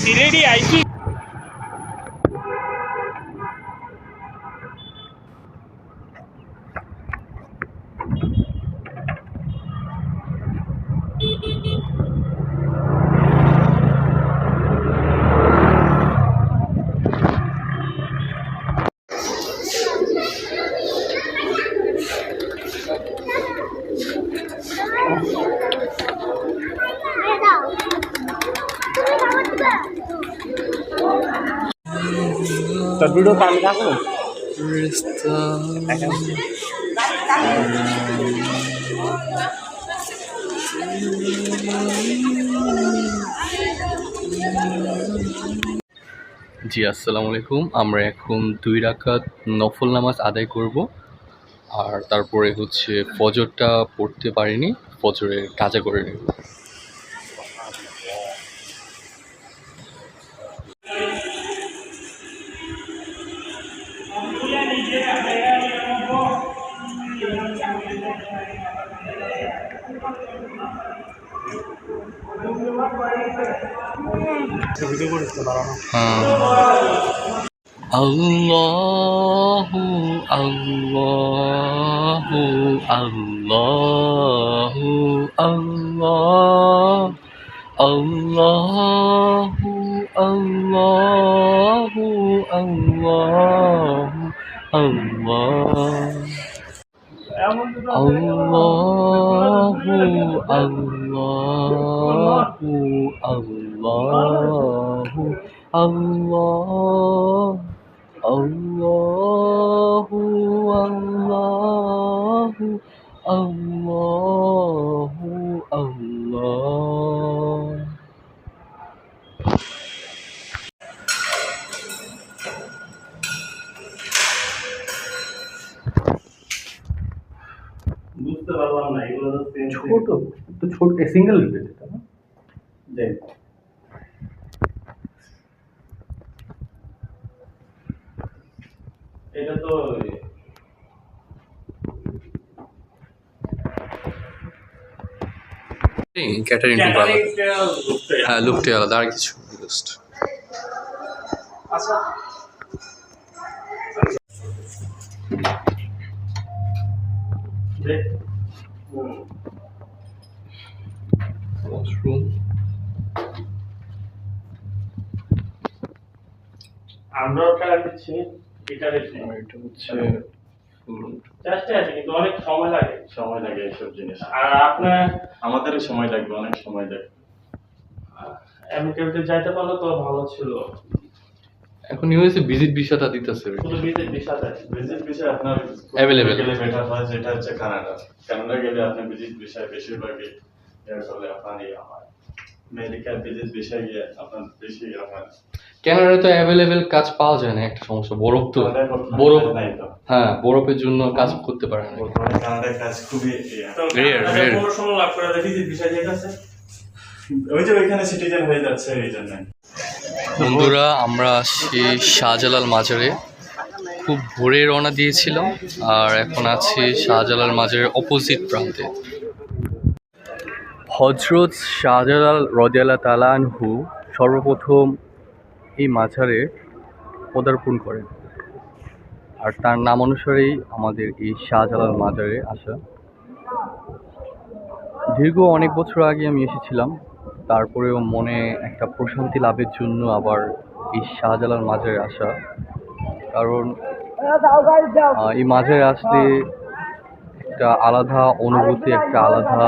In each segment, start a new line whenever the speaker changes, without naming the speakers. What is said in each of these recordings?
সিলেটি আইসি তোর ভিডিও তো আমি থাকবো
জি আসসালামু আলাইকুম। আমরা এখন 2 রাকাত নফল নামাজ আদায় করব, আর তারপরে হচ্ছে ফজরটা পড়তে পারিনি, ফজরের কাজা করে নেব। আল্লাহু আল্লাহু আল্লাহু আল্লাহ আল্লাহু আল্লাহু আল্লাহু আল্লাহ আল্লাহু আল্লাহু আল্লাহু আল্লাহ আল্লাহু আল্লাহু আল্লাহু আল্লাহ।
বুঝতে পারলাম না এগুলো
ছোট তো, ছোট সিঙ্গেল রিপেট এটা না?
এটা তো
ক্যাটারিং টু আলাদা, হ্যাঁ লুকটা আলাদা, আর কিছু জাস্ট
আচ্ছা
ওয়াশরুম।
আমরাও ট্রাই দিচ্ছি, এটা হচ্ছে চেষ্টা আছে কিন্তু অনেক সময় লাগে এইসব জিনিস। আর আপনার আমাদেরও সময় লাগবে, অনেক সময় লাগবে। আমেরিকাতে যাইতে পারলে তো ভালো ছিল।
এখন ইউএসএ ভিজিট ভিসাটা দিতেছে,
শুধু ভিজিট ভিসা আপনার
অ্যাভেলেবেল
বেটার হয়, যেটা হচ্ছে কানাডা। কানাডা গেলে আপনি ভিজিট ভিসা বেশিরভাগই আসলে আপনার হয়। আমেরিকার ভিজিট ভিসা গিয়ে আপনার বেশি হয়।
কানাডায় তো অ্যাভেলেবেল কাজ পাওয়া যায় না, একটা সমস্যা, বরফ তো, বরফ
নাই তো।
হ্যাঁ, বরফের জন্য কাজ করতে পারে না।
কানাডায় কাজ খুবই
রেয়ার।
পড়াশোনা লাভ করে ভিজিট ভিসা দিয়ে গেছে, ওই যে ওইখানে সিটিজেন হয়ে যাচ্ছে এই জন্য।
বন্ধুরা, আমরা আসছি শাহজালাল মাজারে, খুব ভোরে রওনা দিয়েছিলাম, আর এখন আছি শাহজালাল মাজারের অপোজিট প্রান্তে। হযরত শাহজালাল রাদিয়াল্লাহু তাআলা আনহু সর্বপ্রথম এই মাজারে পদার্পণ করেন, আর তার নাম অনুসারেই আমাদের এই শাহজালাল মাজারে আসা। দীর্ঘ অনেক বছর আগে আমি এসেছিলাম, তারপরেও মনে একটা প্রশান্তি লাভের জন্য আবার এই শাহজালাল মাজারে আসা। কারণ এই মাজারে আসলে একটা আলাদা অনুভূতি, একটা আলাদা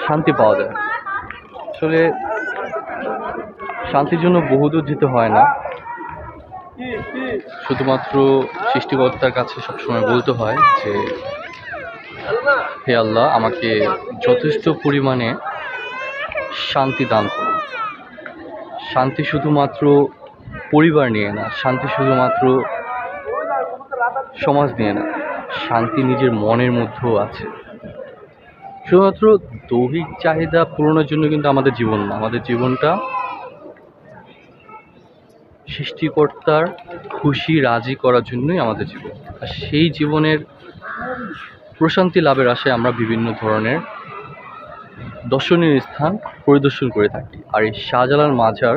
শান্তি পাওয়া যায়। আসলে শান্তির জন্য বহুদূর যেতে হয় না, শুধুমাত্র সৃষ্টিকর্তার কাছে সবসময় বলতে হয় যে হে আল্লাহ, আমাকে যথেষ্ট পরিমাণে শান্তি দান করুন। শান্তি শুধুমাত্র পরিবার নিয়ে না, শান্তি শুধুমাত্র সমাজ নিয়ে না, শান্তি নিজের মনের মধ্যেও আছে। শুধুমাত্র দৈহিক চাহিদা পূরণের জন্য কিন্তু আমাদের জীবন না, আমাদের জীবনটা সৃষ্টিকর্তার খুশি রাজি করার জন্যই আমাদের জীবন। আর সেই জীবনের প্রশান্তি লাভের আশায় আমরা বিভিন্ন ধরনের দর্শনীয় স্থান পরিদর্শন করে থাকি, আর এই শাহজালাল মাজার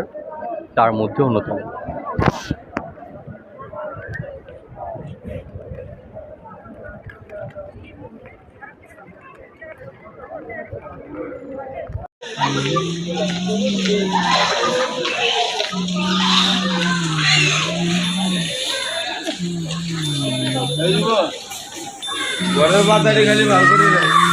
তার মধ্যে অন্যতম।
ঘরের বাতারি খালি বার করে দেয়।